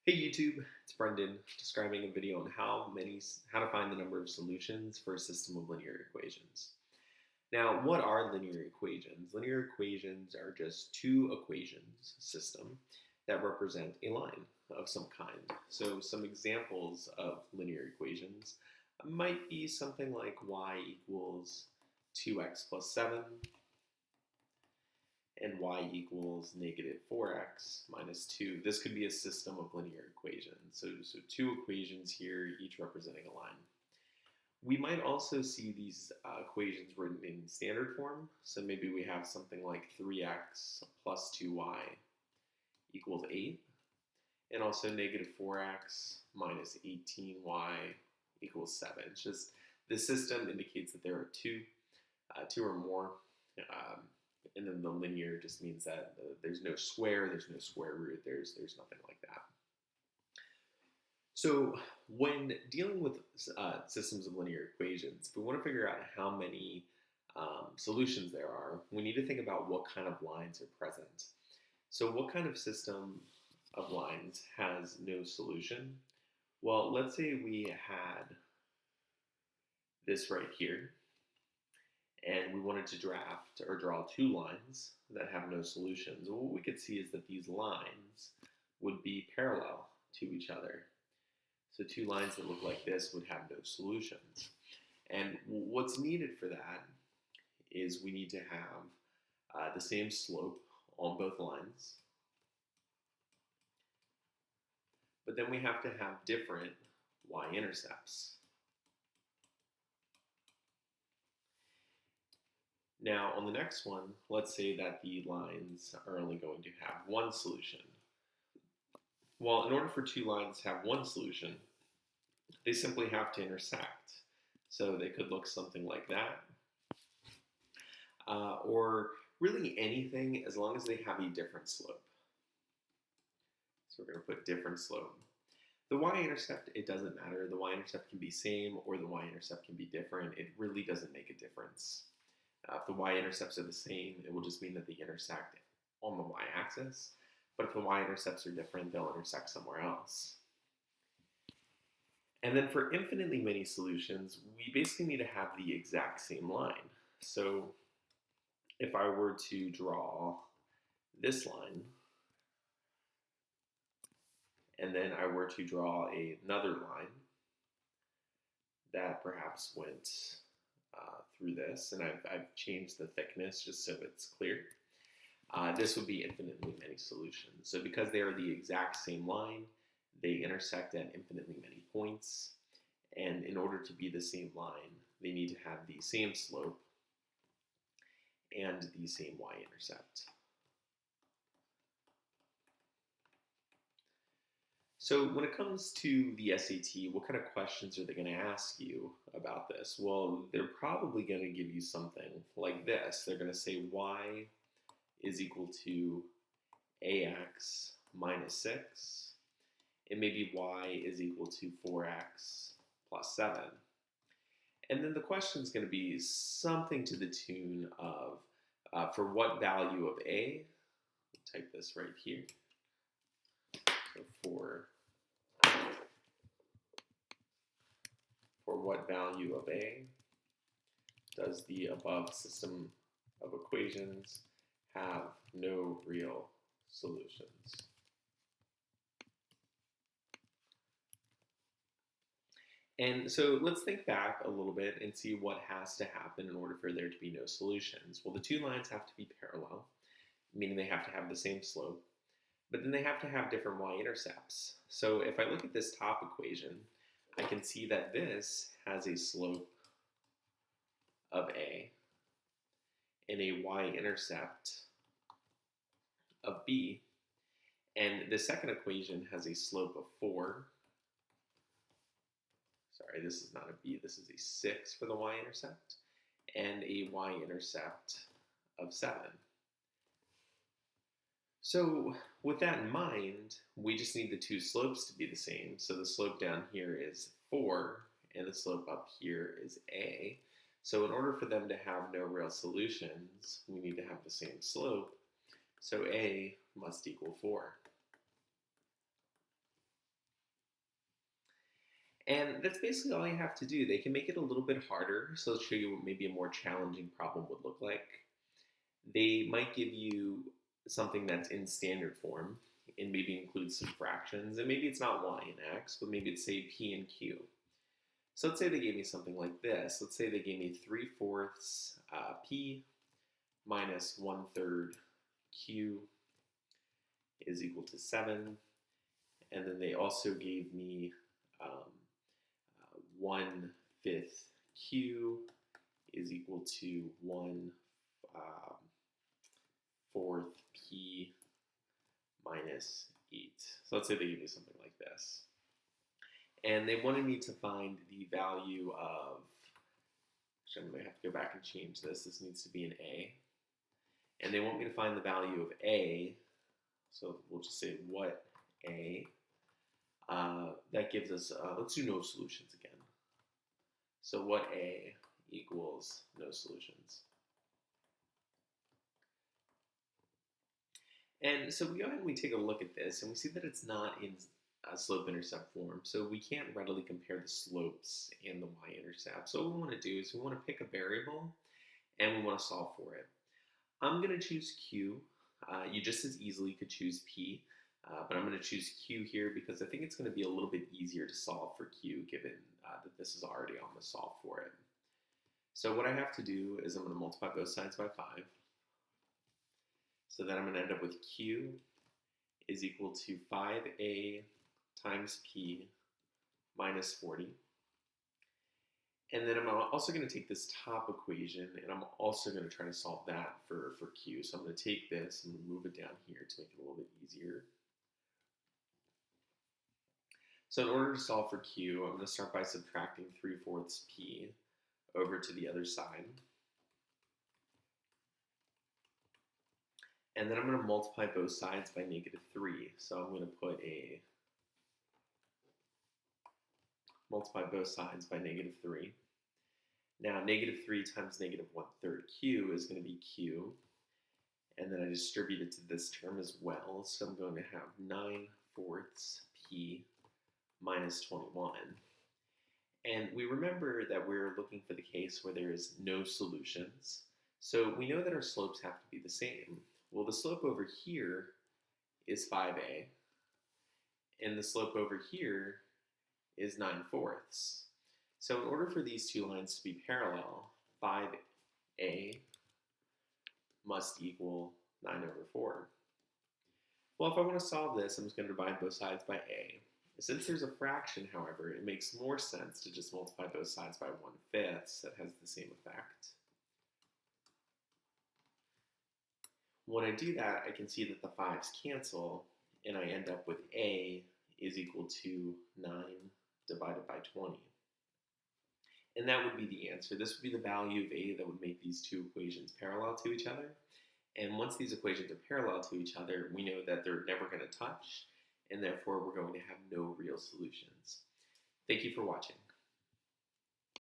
Hey YouTube, it's Brendan describing a video on how to find the number of solutions for a system of linear equations. Now, what are linear equations? Linear equations are just two equations system that represent a line of some kind. So some examples of linear equations might be something like y equals 2x plus 7 and y equals negative 4x minus 2. This could be a system of linear equations. So two equations here, each representing a line. We might also see these equations written in standard form. So maybe we have something like 3x plus 2y equals 8. And also negative 4x minus 18y equals 7. It's just the system indicates that there are two or more. And then the linear just means that there's no square, there's no square root, there's nothing like that. So when dealing with systems of linear equations, if we want to figure out how many solutions there are, we need to think about what kind of lines are present. So what kind of system of lines has no solution? Well, let's say we had this right here, and we wanted to draft or draw two lines that have no solutions. What we could see is that these lines would be parallel to each other. So two lines that look like this would have no solutions. And what's needed for that is we need to have the same slope on both lines, but then we have to have different y-intercepts. Now, on the next one, let's say that the lines are only going to have one solution. Well, in order for two lines to have one solution, they simply have to intersect. So they could look something like that. Or really anything as long as they have a different slope. So we're going to put different slope. The y-intercept, it doesn't matter. The y-intercept can be same or the y-intercept can be different. It really doesn't make a difference. If the y-intercepts are the same, it will just mean that they intersect on the y-axis. But if the y-intercepts are different, they'll intersect somewhere else. And then for infinitely many solutions, we basically need to have the exact same line. So if I were to draw this line, and then I were to draw another line that perhaps went through this, and I've changed the thickness just so it's clear. This would be infinitely many solutions. So because they are the exact same line, they intersect at infinitely many points, and in order to be the same line, they need to have the same slope and the same y-intercept. So when it comes to the SAT, what kind of questions are they going to ask you about this? Well, they're probably going to give you something like this. They're going to say y is equal to ax minus 6, and maybe y is equal to 4x plus 7. And then the question is going to be something to the tune of, for what value of a, I'll type this right here, so for what value of a does the above system of equations have no real solutions? And so let's think back a little bit and see what has to happen in order for there to be no solutions. Well, the two lines have to be parallel, meaning they have to have the same slope, but then they have to have different y-intercepts. So if I look at this top equation, I can see that this has a slope of a and a y-intercept of b, and the second equation has a slope of 4. Sorry, this is not a b, this is a 6 for the y-intercept, and a y-intercept of 7. So with that in mind, we just need the two slopes to be the same. So the slope down here is 4, and the slope up here is a. So in order for them to have no real solutions, we need to have the same slope. So a must equal 4. And that's basically all you have to do. They can make it a little bit harder, so they'll show you what maybe a more challenging problem would look like. They might give you something that's in standard form and maybe includes some fractions. And maybe it's not y and x, but maybe it's, say, p and q. So let's say they gave me something like this. Let's say they gave me 3/4 p minus 1/3 q is equal to 7. And then they also gave me 1/5 q is equal to 1/4 p minus 8. So let's say they give me something like this. And they wanted me to find the value of, actually I'm going to have to go back and change this. This needs to be an a. And they want me to find the value of a. So we'll just say what a. That gives us, let's do no solutions again. So what a equals no solutions. And so we go ahead and we take a look at this, and we see that it's not in slope-intercept form, so we can't readily compare the slopes and the y-intercept. So what we want to do is we want to pick a variable, and we want to solve for it. I'm going to choose q. You just as easily could choose p, but I'm going to choose q here because I think it's going to be a little bit easier to solve for q given that this is already on the solve for it. So what I have to do is I'm going to multiply both sides by 5. So then I'm going to end up with q is equal to 5a times p minus 40. And then I'm also going to take this top equation, and I'm also going to try to solve that for q. So I'm going to take this and move it down here to make it a little bit easier. So in order to solve for q, I'm going to start by subtracting 3/4 p over to the other side. And then I'm going to multiply both sides by -3. So I'm going to put a multiply both sides by -3. Now -3 times -1/3 q is going to be q. And then I distribute it to this term as well. So I'm going to have 9/4 p minus 21. And we remember that we're looking for the case where there is no solutions. So we know that our slopes have to be the same. Well, the slope over here is 5a, and the slope over here is 9/4. So in order for these two lines to be parallel, 5a must equal 9/4. Well, if I want to solve this, I'm just going to divide both sides by a. Since there's a fraction, however, it makes more sense to just multiply both sides by 1/5. That has the same effect. When I do that, I can see that the 5's cancel, and I end up with a is equal to 9 divided by 20. And that would be the answer. This would be the value of a that would make these two equations parallel to each other. And once these equations are parallel to each other, we know that they're never going to touch, and therefore we're going to have no real solutions. Thank you for watching.